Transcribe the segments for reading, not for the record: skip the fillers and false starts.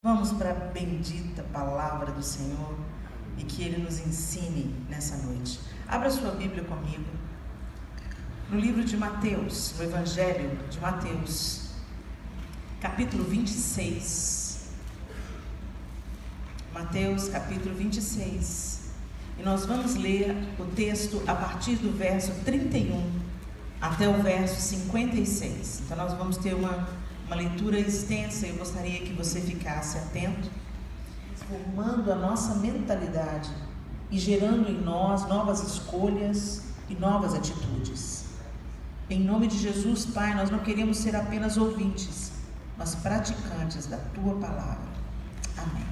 Vamos para a bendita palavra do Senhor e que Ele nos ensine nessa noite. Abra sua Bíblia comigo no livro de Mateus, no Evangelho de Mateus, capítulo 26. Mateus, capítulo 26. E nós vamos ler o texto a partir do verso 31 até o verso 56. Então nós vamos ter uma leitura extensa. Eu gostaria que você ficasse atento, formando a nossa mentalidade e gerando em nós novas escolhas e novas atitudes. Em nome de Jesus, Pai, nós não queremos ser apenas ouvintes, mas praticantes da Tua palavra. Amém.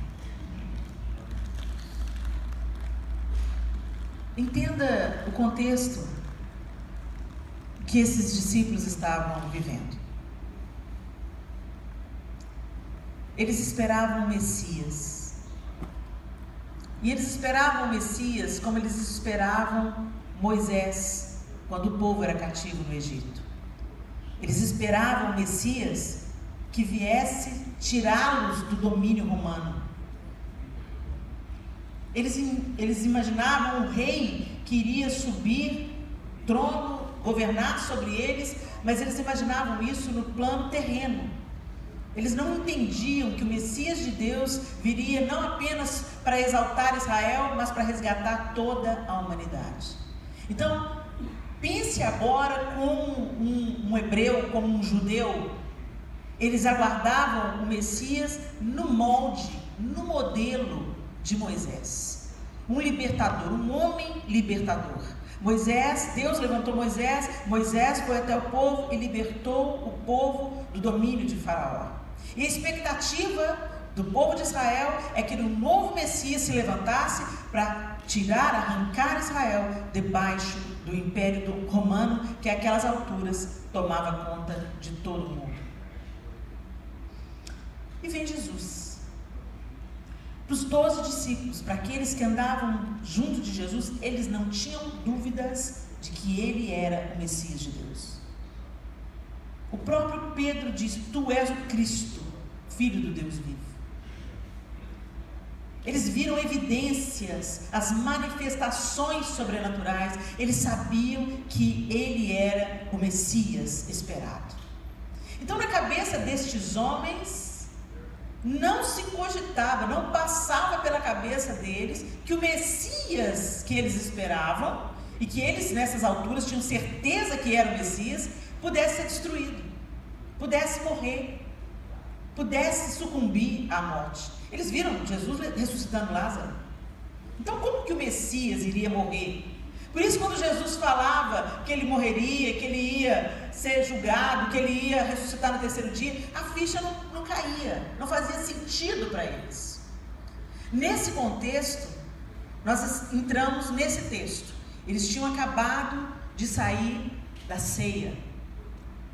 Entenda o contexto que esses discípulos estavam vivendo. Eles esperavam o Messias. E eles esperavam o Messias como eles esperavam Moisés, quando o povo era cativo no Egito. Eles esperavam o Messias que viesse tirá-los do domínio romano. Eles imaginavam um rei que iria subir trono, governar sobre eles, mas eles imaginavam isso no plano terreno. Eles não entendiam que o Messias de Deus viria não apenas para exaltar Israel, mas para resgatar toda a humanidade. Então, pense agora como um hebreu, como um judeu. Eles aguardavam o Messias no molde, no modelo de Moisés. Um libertador, um homem libertador. Moisés, Deus levantou Moisés foi até o povo e libertou o povo do domínio de Faraó. E a expectativa do povo de Israel é que o novo Messias se levantasse para arrancar Israel debaixo do império romano, que àquelas alturas tomava conta de todo o mundo. E vem Jesus. Para os 12 discípulos, para aqueles que andavam junto de Jesus, eles não tinham dúvidas de que ele era o Messias de Deus. O próprio Pedro diz: Tu és o Cristo, Filho do Deus vivo. Eles viram evidências, as manifestações sobrenaturais. Eles sabiam que ele era o Messias esperado. Então, na cabeça destes homens, não se cogitava, não passava pela cabeça deles que o Messias que eles esperavam, e que eles nessas alturas tinham certeza que era o Messias, pudesse ser destruído, pudesse morrer, pudesse sucumbir à morte. Eles viram Jesus ressuscitando Lázaro. Então, como que o Messias iria morrer? Por isso, quando Jesus falava que ele morreria, que ele ia ser julgado, que ele ia ressuscitar no terceiro dia, a ficha não caía, não fazia sentido para eles. Nesse contexto, nós entramos nesse texto. Eles tinham acabado de sair da ceia,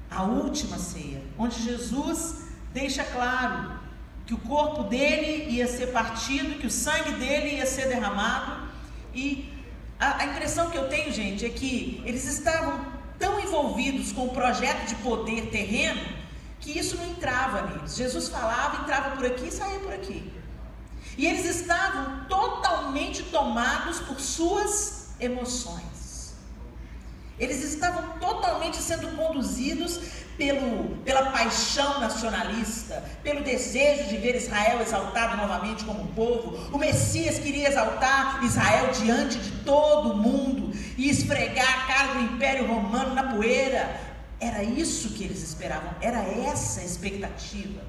a última ceia, onde Jesus deixa claro que o corpo dele ia ser partido, que o sangue dele ia ser derramado. E a impressão que eu tenho, gente, é que eles estavam tão envolvidos com o projeto de poder terreno, que isso não entrava neles. Jesus falava, entrava por aqui e saía por aqui. E eles estavam totalmente tomados por suas emoções. Eles estavam totalmente sendo conduzidos pela paixão nacionalista, pelo desejo de ver Israel exaltado novamente como um povo. O Messias queria exaltar Israel diante de todo o mundo e esfregar a cara do Império Romano na poeira. Era isso que eles esperavam, era essa a expectativa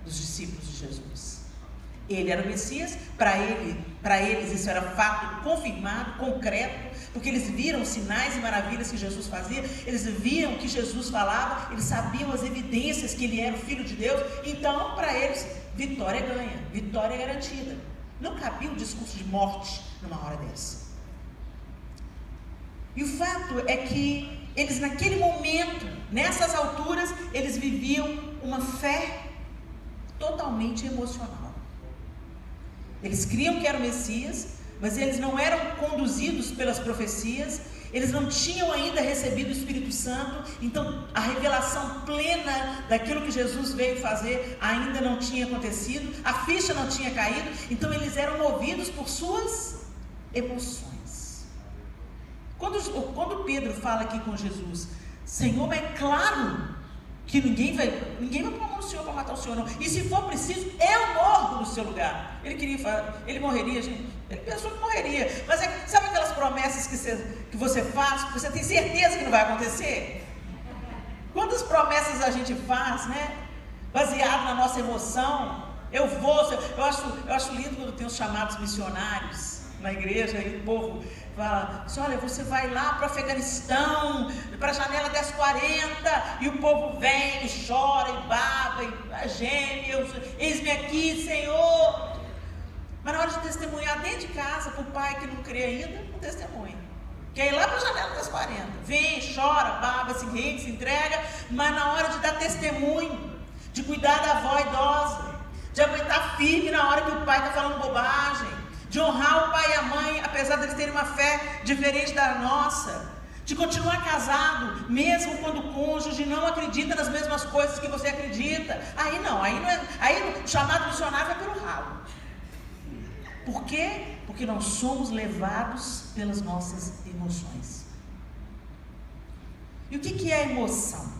dos discípulos de Jesus. Ele era o Messias, para eles isso era fato confirmado, concreto, porque eles viram os sinais e maravilhas que Jesus fazia, eles viam o que Jesus falava, eles sabiam as evidências que ele era o Filho de Deus. Então, para eles, vitória ganha, vitória garantida. Não cabia um discurso de morte numa hora dessa. E o fato é que eles, naquele momento, nessas alturas, eles viviam uma fé totalmente emocional. Eles criam que era o Messias, mas eles não eram conduzidos pelas profecias, eles não tinham ainda recebido o Espírito Santo, então a revelação plena daquilo que Jesus veio fazer ainda não tinha acontecido, a ficha não tinha caído, então eles eram movidos por suas emoções. Quando Pedro fala aqui com Jesus, Senhor, é claro que ninguém vai pôr a mão no Senhor para matar o Senhor, não. E se for preciso, eu morro no seu lugar. Ele morreria, gente. Ele pensou que morreria. Mas sabe aquelas promessas que você faz, que você tem certeza que não vai acontecer? Quantas promessas a gente faz, né? Baseado na nossa emoção. Eu acho lindo quando tem os chamados missionários na igreja, e o povo fala assim, olha, você vai lá para o Afeganistão, para a janela 1040, e o povo vem e chora e baba e geme, eis-me aqui, Senhor. Mas na hora de testemunhar dentro de casa, para o pai que não crê ainda, não testemunha. Quer ir lá para a janela 1040, vem, chora, baba, se rende, se entrega, mas na hora de dar testemunho, de cuidar da avó idosa, de aguentar firme na hora que o pai está falando bobagem, de honrar o pai e a mãe, apesar deles terem uma fé diferente da nossa, de continuar casado, mesmo quando o cônjuge não acredita nas mesmas coisas que você acredita. Aí não é, aí o chamado missionário vai pelo ralo. Por quê? Porque nós somos levados pelas nossas emoções. E o que é emoção?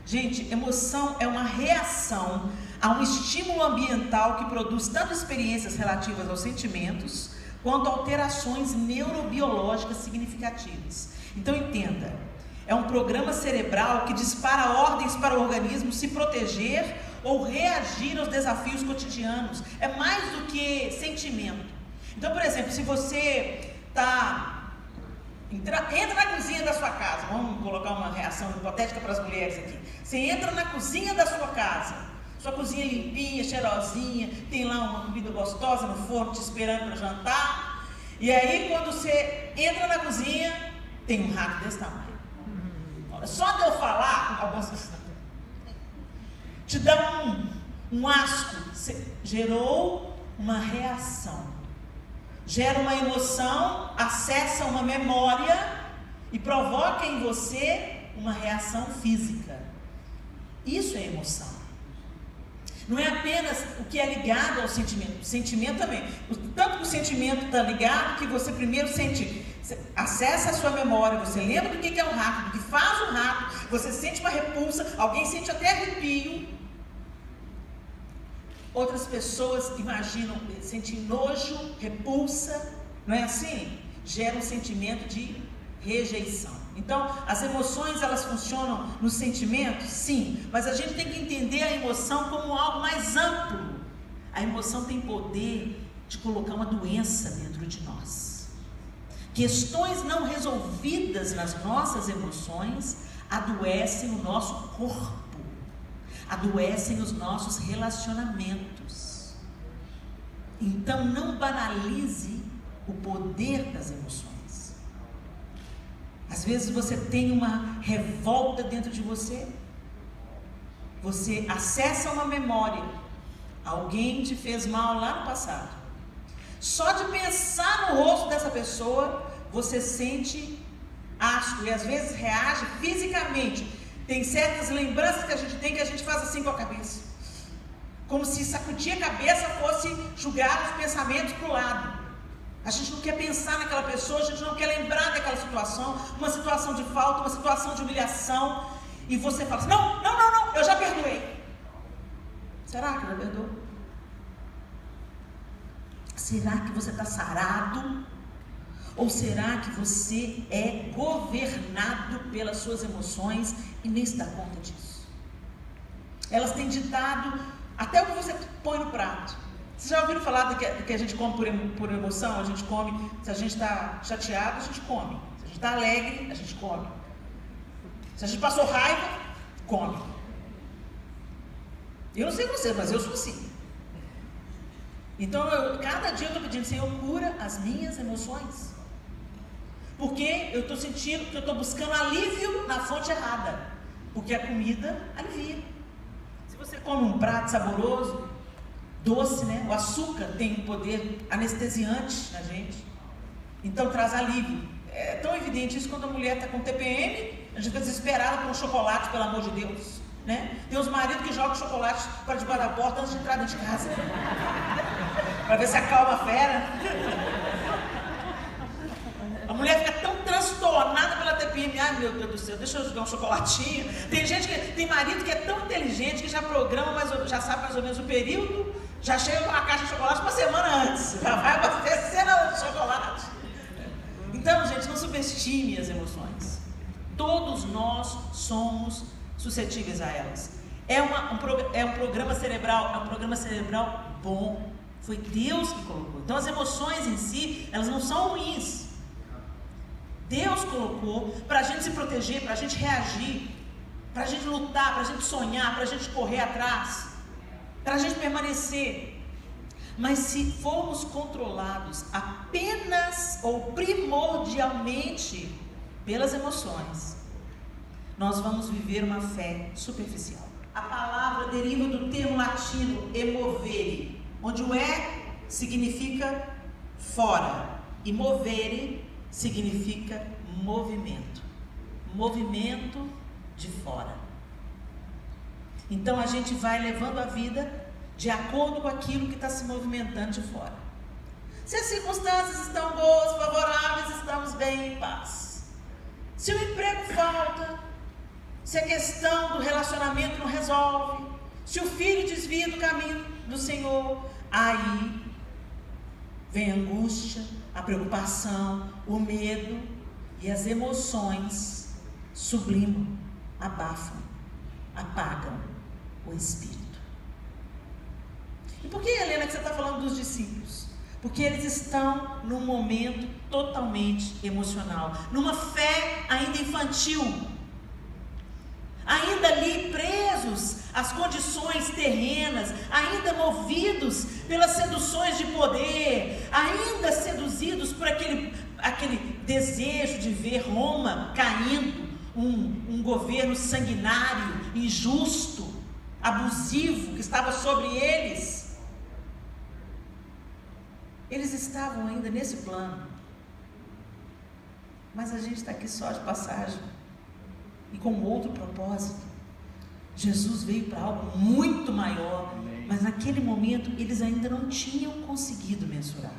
Gente, emoção é uma reação a um estímulo ambiental que produz tanto experiências relativas aos sentimentos, quanto alterações neurobiológicas significativas. Então entenda, é um programa cerebral que dispara ordens para o organismo se proteger ou reagir aos desafios cotidianos. É mais do que sentimento. Então, por exemplo, se você entra na cozinha da sua casa, vamos colocar uma reação hipotética para as mulheres aqui. Você entra na cozinha da sua casa, sua cozinha limpinha, cheirosinha, tem lá uma comida gostosa no forno te esperando para jantar. E aí quando você entra na cozinha, tem um rato desse tamanho. Olha, só de eu falar, algumas te dá um asco. Você gerou uma reação, gera uma emoção, acessa uma memória e provoca em você uma reação física. Isso é emoção. Não é apenas o que é ligado ao sentimento. O sentimento também. Tanto que o sentimento está ligado que você primeiro sente, acessa a sua memória, você lembra do que é um rato, do que faz um rato, você sente uma repulsa, alguém sente até arrepio. Outras pessoas imaginam, sentem nojo, repulsa, não é assim? Gera um sentimento de rejeição. Então, as emoções, elas funcionam nos sentimentos? Sim, mas a gente tem que entender a emoção como algo mais amplo. A emoção tem poder de colocar uma doença dentro de nós. Questões não resolvidas nas nossas emoções adoecem o nosso corpo, adoecem os nossos relacionamentos. Então, não banalize o poder das emoções. Às vezes você tem uma revolta dentro de você, você acessa uma memória, alguém te fez mal lá no passado, só de pensar no rosto dessa pessoa, você sente asco e às vezes reage fisicamente. Tem certas lembranças que a gente tem que a gente faz assim com a cabeça, como se sacudir a cabeça fosse jogar os pensamentos para o lado. A gente não quer pensar naquela pessoa, a gente não quer lembrar daquela situação, uma situação de falta, uma situação de humilhação, e você fala assim, não, eu já perdoei. Será que já perdoou? Será que você está sarado? Ou será que você é governado pelas suas emoções e nem se dá conta disso? Elas têm ditado até o que você põe no prato. Vocês já ouviram falar do que a gente come por emoção? A gente come, se a gente está chateado, a gente come. Se a gente está alegre, a gente come. Se a gente passou raiva, come. Eu não sei você, mas eu sou assim. Então, cada dia eu estou pedindo, Senhor, cura as minhas emoções. Porque eu estou sentindo que eu estou buscando alívio na fonte errada. Porque a comida alivia. Se você come um prato saboroso, doce, né? O açúcar tem um poder anestesiante na gente. Então traz alívio. É tão evidente isso quando a mulher está com TPM, a gente fica desesperada por um chocolate, pelo amor de Deus. Né? Tem os maridos que jogam chocolate para debaixo da porta antes de entrar dentro de casa. Para ver se acalma a fera. A mulher fica tão transtornada pela TPM. Ai, meu Deus do céu, deixa eu jogar um chocolatinho. Tem marido que é tão inteligente que já programa, já sabe mais ou menos o período, já chega com uma caixa de chocolate uma semana antes. Já vai abastecer de chocolate. Então, gente, não subestime as emoções. Todos nós somos suscetíveis a elas. É um programa cerebral bom. Foi Deus que colocou. Então as emoções em si, elas não são ruins. Deus colocou para a gente se proteger, para a gente reagir, para a gente lutar, para a gente sonhar, para a gente correr atrás, para a gente permanecer. Mas se formos controlados apenas ou primordialmente pelas emoções, nós vamos viver uma fé superficial. A palavra deriva do termo latino emovere, onde o significa fora e movere significa movimento. Movimento de fora. Então a gente vai levando a vida de acordo com aquilo que está se movimentando de fora. Se as circunstâncias estão boas, favoráveis, estamos bem em paz. Se o emprego falta, se a questão do relacionamento não resolve, se o filho desvia do caminho do Senhor, aí vem a angústia, a preocupação, o medo e as emoções sublimam, abafam, apagam o espírito. E por que, Helena, que você está falando dos discípulos? Porque eles estão num momento totalmente emocional, numa fé ainda infantil, ainda ali presos às condições terrenas, ainda movidos pelas seduções de poder, ainda seduzidos por aquele desejo de ver Roma caindo, um governo sanguinário, injusto, abusivo que estava sobre eles. Eles estavam ainda nesse plano, mas a gente está aqui só de passagem e com outro propósito. Jesus veio para algo muito maior, mas naquele momento eles ainda não tinham conseguido mensurar.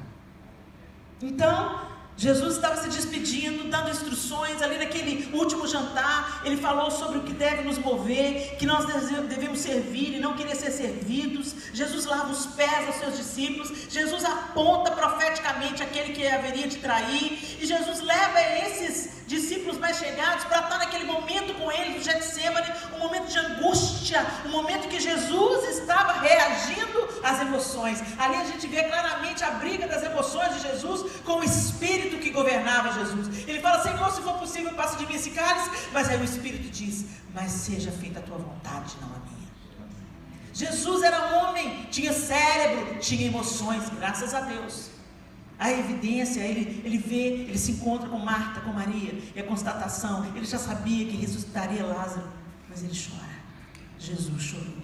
Então Jesus estava se despedindo, dando instruções ali naquele último jantar. Ele falou sobre o que deve nos mover, que nós devemos servir e não querer ser servidos. Jesus lava os pés aos seus discípulos. Jesus aponta profeticamente aquele que haveria de trair, e Jesus leva esses discípulos mais chegados para estar naquele momento com ele no Getsêmani, um momento de angústia, um momento que Jesus estava reagindo às emoções. Ali a gente vê claramente a briga das emoções de Jesus com o Espírito que governava Jesus. Ele fala: Senhor, se for possível, passa de mim esse cálice. Mas aí o Espírito diz: mas seja feita a tua vontade, não a minha. Jesus era um homem, tinha cérebro, tinha emoções, graças a Deus. A evidência, ele vê, ele se encontra com Marta, com Maria, e a constatação, ele já sabia que ressuscitaria Lázaro, mas ele chora. Jesus chorou.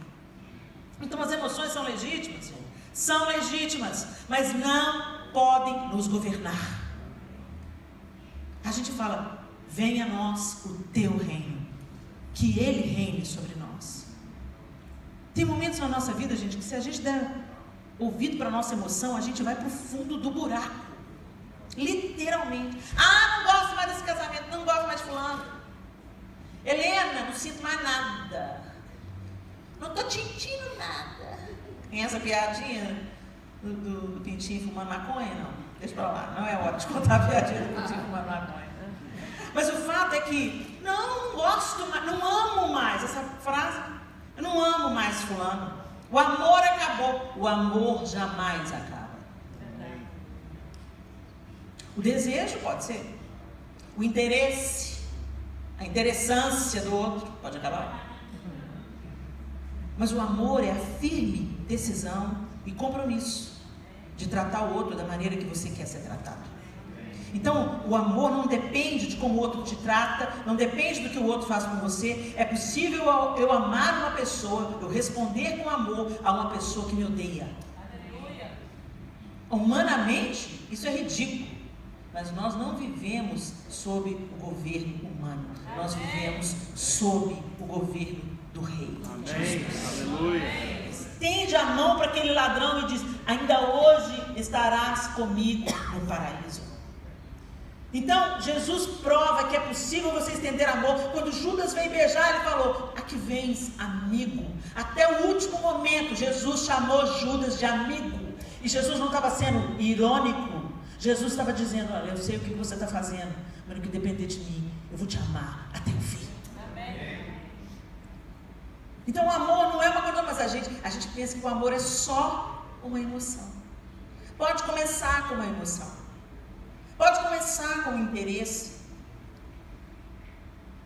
Então as emoções são legítimas, gente. São legítimas, mas não podem nos governar. A gente fala: venha a nós o teu reino, que ele reine sobre nós. Tem momentos na nossa vida, gente, que se a gente der ouvido para a nossa emoção, a gente vai para o fundo do buraco, literalmente. Não gosto mais desse casamento, não gosto mais de fulano. Helena, não sinto mais nada, não estou sentindo nada. Tem essa piadinha do pintinho fumando maconha? Não, deixa pra lá, não é hora de contar a piadinha do pintinho fumando maconha. Mas o fato é que não gosto mais, não amo mais, essa frase, eu não amo mais fulano. O amor acabou. O amor jamais acaba. O desejo pode ser, o interesse, a interessância do outro pode acabar. Mas o amor é a firme decisão e compromisso de tratar o outro da maneira que você quer ser tratado. Então, o amor não depende de como o outro te trata, não depende do que o outro faz com você. É possível eu amar uma pessoa, eu responder com amor a uma pessoa que me odeia. Humanamente, isso é ridículo. Mas nós não vivemos sob o governo humano. Nós vivemos sob o governo do Rei. Amém. Aleluia. Estende a mão para aquele ladrão e diz: ainda hoje estarás comigo no paraíso. Então, Jesus prova que é possível você estender amor. Quando Judas veio beijar, ele falou: aqui vens, amigo. Até o último momento, Jesus chamou Judas de amigo. E Jesus não estava sendo irônico. Jesus estava dizendo: olha, eu sei o que você está fazendo, mas no que depender de mim, eu vou te amar até o fim. Amém. Então o amor não é uma coisa, mas a gente pensa que o amor é só uma emoção. Pode começar com uma emoção, pode começar com um interesse,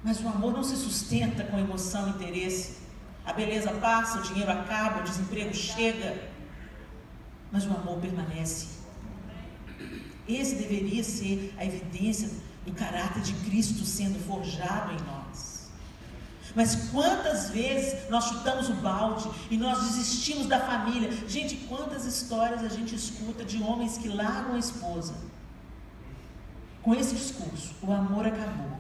mas o amor não se sustenta com emoção e interesse. A beleza passa, o dinheiro acaba, o desemprego chega, mas o amor permanece. Esse deveria ser a evidência do caráter de Cristo sendo forjado em nós. Mas quantas vezes nós chutamos o balde e nós desistimos da família? Gente, quantas histórias a gente escuta de homens que largam a esposa com esse discurso: o amor acabou.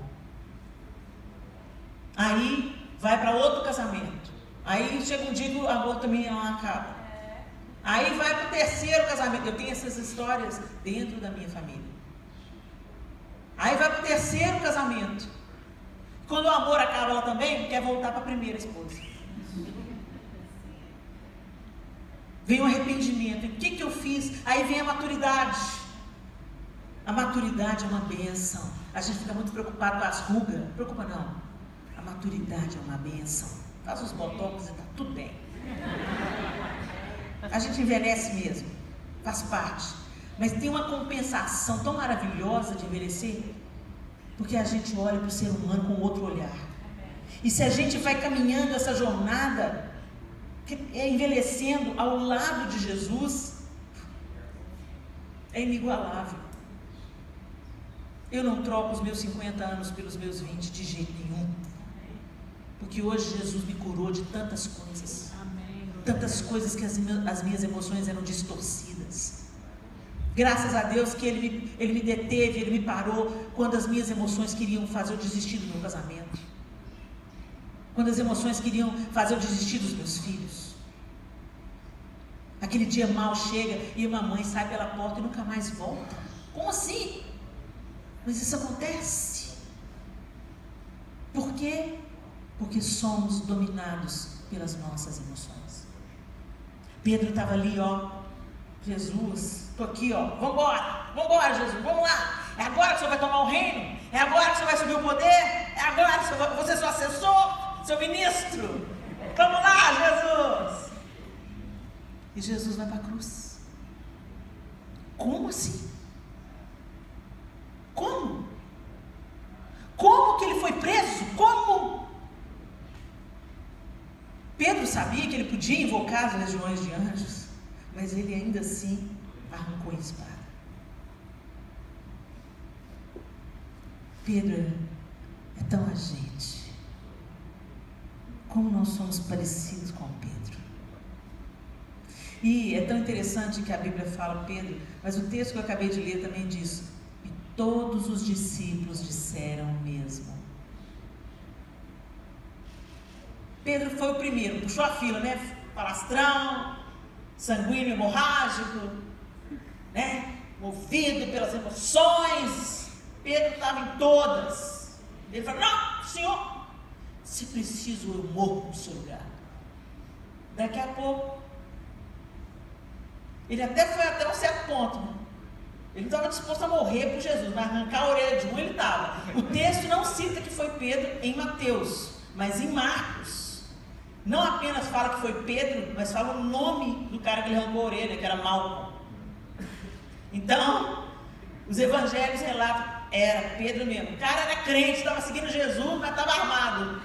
Aí vai para outro casamento. Aí chega um dia que o amor também não acaba. Aí vai para o terceiro casamento. Eu tenho essas histórias dentro da minha família. Aí vai para o terceiro casamento. Quando o amor acaba, ela também quer voltar para a primeira esposa. Vem o arrependimento. E o que eu fiz? Aí vem a maturidade. A maturidade é uma bênção. A gente fica muito preocupado com as rugas. Não preocupa não. A maturidade é uma bênção. Faz os botox e está tudo bem. A gente envelhece mesmo, faz parte. Mas tem uma compensação tão maravilhosa de envelhecer, porque a gente olha para o ser humano com outro olhar. E se a gente vai caminhando essa jornada, envelhecendo ao lado de Jesus, é inigualável. Eu não troco os meus 50 anos pelos meus 20 de jeito nenhum. Porque hoje Jesus me curou de tantas coisas. Tantas coisas que as minhas emoções eram distorcidas. Graças a Deus que Ele me deteve, Ele me parou quando as minhas emoções queriam fazer eu desistir do meu casamento. Quando as emoções queriam fazer eu desistir dos meus filhos. Aquele dia mal chega e a mamãe sai pela porta e nunca mais volta. Como assim? Mas isso acontece. Por quê? Porque somos dominados pelas nossas emoções. Pedro estava ali, ó: Jesus, estou aqui, ó, vambora Jesus, vamos lá, é agora que o Senhor vai tomar o reino, é agora que o Senhor vai subir o poder, é agora que você é seu assessor, seu ministro, vamos lá Jesus. E Jesus vai para a cruz. Como assim? Como? Como que ele foi preso? Como? Pedro sabia que ele podia invocar as legiões de anjos, mas ele ainda assim arrancou a espada. Pedro é tão a gente. Como nós somos parecidos com Pedro. E é tão interessante que a Bíblia fala Pedro, mas o texto que eu acabei de ler também diz: e todos os discípulos disseram o mesmo. Pedro foi o primeiro, puxou a fila, né? Falastrão, sanguíneo, hemorrágico, né? Movido pelas emoções. Pedro estava em todas. Ele falou: não, Senhor, se preciso eu morro no seu lugar. Daqui a pouco, ele até foi até um certo ponto, né? Ele não estava disposto a morrer por Jesus, mas arrancar a orelha de um ele estava. O texto não cita que foi Pedro em Mateus, mas em Marcos. Não apenas fala que foi Pedro, mas fala o nome do cara que ele arrancou a orelha, que era Malco. Então, os evangelhos relatam: era Pedro mesmo. O cara era crente, estava seguindo Jesus, mas estava armado.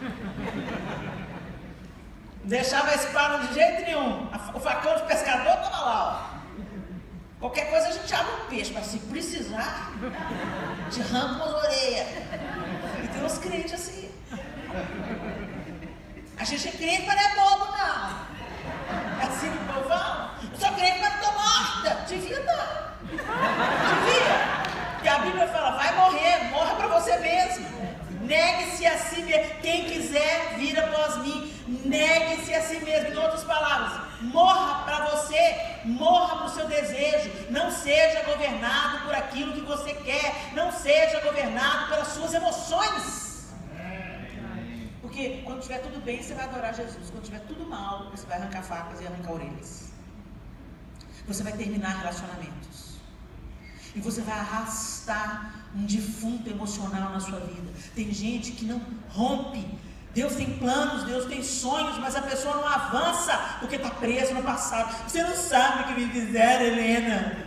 Não deixava a espada de jeito nenhum. O facão de pescador estava lá, ó. Qualquer coisa a gente abre um peixe, mas se precisar, te arranca umas orelhas. E tem uns crentes assim. A gente é crente, mas não é bobo, não. É assim que o povo fala. Eu sou crente, mas não estou morta. De vida. Negue-se a si mesmo. Quem quiser vir após mim, negue-se a si mesmo. Em outras palavras, morra para você, morra para o seu desejo. Não seja governado por aquilo que você quer. Não seja governado pelas suas emoções. Porque quando estiver tudo bem, você vai adorar Jesus. Quando estiver tudo mal, você vai arrancar facas e arrancar orelhas. Você vai terminar relacionamentos. E você vai arrastar um defunto emocional na sua vida. Tem gente que não rompe. Deus tem planos, Deus tem sonhos, mas a pessoa não avança porque está presa no passado. Você não sabe o que me fizeram, Helena.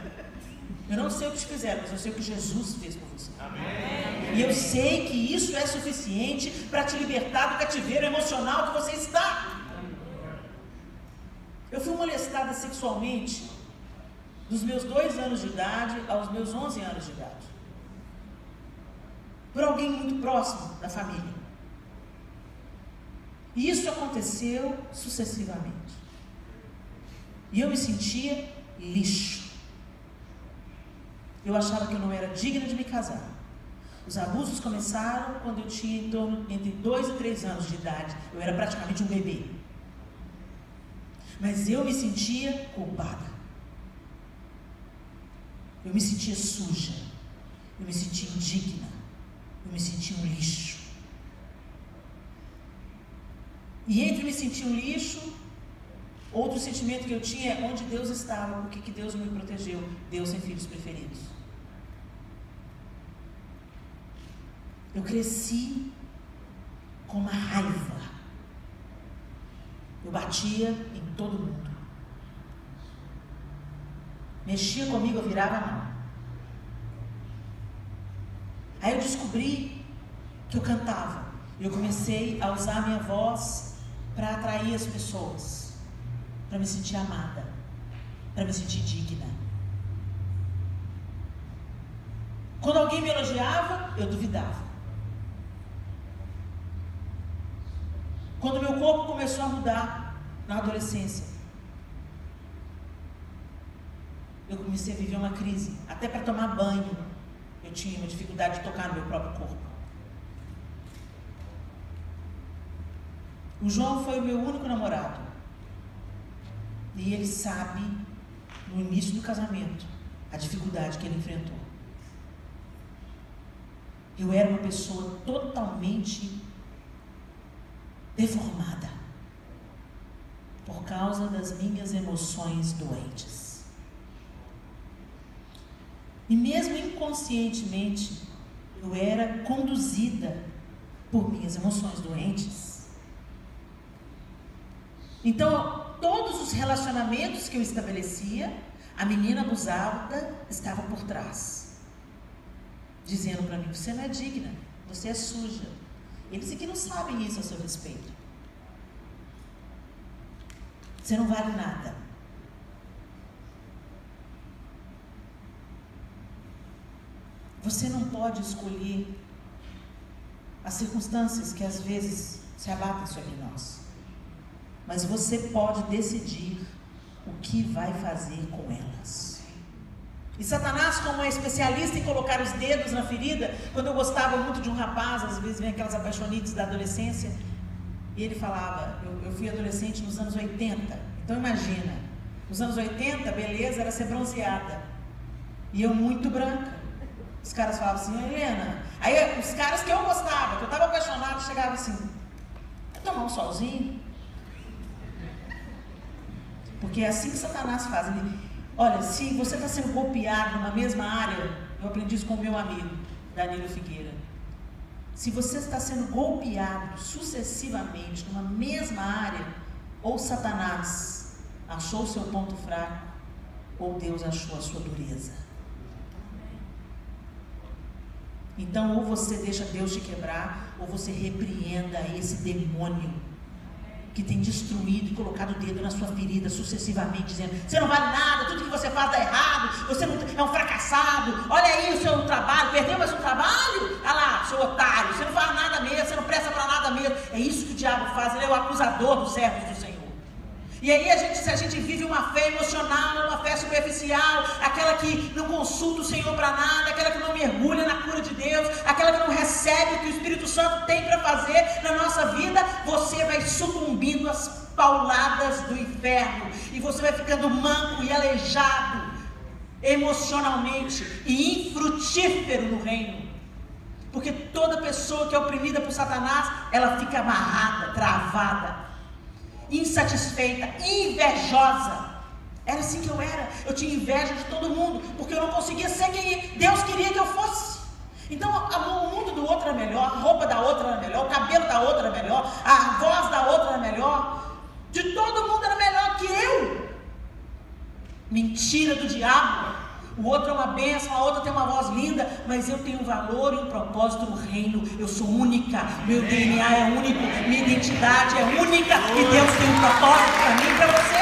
Eu não sei o que te fizeram, mas eu sei o que Jesus fez por você. Amém. E eu sei que isso é suficiente para te libertar do cativeiro emocional que você está. Eu fui molestada sexualmente dos meus 2 anos de idade aos meus 11 anos de idade, por alguém muito próximo da família. E isso aconteceu sucessivamente. E eu me sentia lixo. Eu achava que eu não era digna de me casar. Os abusos começaram quando eu tinha em torno entre 2 e 3 anos de idade. Eu era praticamente um bebê. Mas eu me sentia culpada. Eu me sentia suja, eu me sentia indigna, eu me sentia um lixo. E entre me sentir um lixo, outro sentimento que eu tinha é onde Deus estava, porque que Deus me protegeu. Deus sem filhos preferidos. Eu cresci com uma raiva. Eu batia em todo mundo. Mexia comigo, eu virava a mão. Aí eu descobri que eu cantava. Eu comecei a usar a minha voz para atrair as pessoas, para me sentir amada, para me sentir digna. Quando alguém me elogiava, eu duvidava. Quando meu corpo começou a mudar na adolescência, eu comecei a viver uma crise. Até para tomar banho, eu tinha uma dificuldade de tocar no meu próprio corpo. O João foi o meu único namorado. E ele sabe, no início do casamento, a dificuldade que ele enfrentou. Eu era uma pessoa totalmente deformada por causa das minhas emoções doentes. E mesmo inconscientemente, eu era conduzida por minhas emoções doentes. Então, todos os relacionamentos que eu estabelecia, a menina abusada estava por trás, dizendo para mim: você não é digna, você é suja. Eles aqui não sabem isso a seu respeito. Você não vale nada. Você não pode escolher as circunstâncias que às vezes se abatem sobre nós. Mas você pode decidir o que vai fazer com elas. E Satanás, como é especialista em colocar os dedos na ferida, quando eu gostava muito de um rapaz, às vezes vem aquelas apaixonites da adolescência, e ele falava, eu fui adolescente nos anos 80, então imagina, nos anos 80, beleza era ser bronzeada, e eu muito branca. Os caras falavam assim: Helena, aí os caras que eu gostava, que eu estava apaixonado, chegavam assim: vai tomar um solzinho? Porque é assim que Satanás faz. Ele, olha, se você está sendo golpeado numa mesma área, eu aprendi isso com o meu amigo, Danilo Figueira. Se você está sendo golpeado sucessivamente numa mesma área, ou Satanás achou o seu ponto fraco, ou Deus achou a sua dureza. Então, ou você deixa Deus te quebrar, ou você repreenda esse demônio que tem destruído e colocado o dedo na sua ferida sucessivamente, dizendo: você não vale nada, tudo que você faz dá errado, você não, é um fracassado, olha aí o seu trabalho, perdeu mais um trabalho? Olha lá, seu otário, você não faz nada mesmo, você não presta para nada mesmo. É isso que o diabo faz, ele é o acusador dos servos do Senhor. E aí se a gente vive uma fé emocional, uma fé superficial, aquela que não consulta o Senhor para nada, aquela que não mergulha na cura de Deus, aquela que não recebe o que o Espírito Santo tem para fazer na nossa vida, você vai sucumbindo às pauladas do inferno, e você vai ficando manco e aleijado emocionalmente e infrutífero no reino. Porque toda pessoa que é oprimida por Satanás, ela fica amarrada, travada, insatisfeita, invejosa. Era assim que eu era. Eu tinha inveja de todo mundo, porque eu não conseguia ser quem Deus queria que eu fosse. Então o mundo do outro era melhor, a roupa da outra era melhor, o cabelo da outra era melhor, a voz da outra era melhor, de todo mundo era melhor que eu. Mentira do diabo. O outro é uma bênção, a outra tem uma voz linda, mas eu tenho um valor e um propósito no reino. Eu sou única, meu DNA é único, minha identidade é única, e Deus tem um propósito para mim e para você.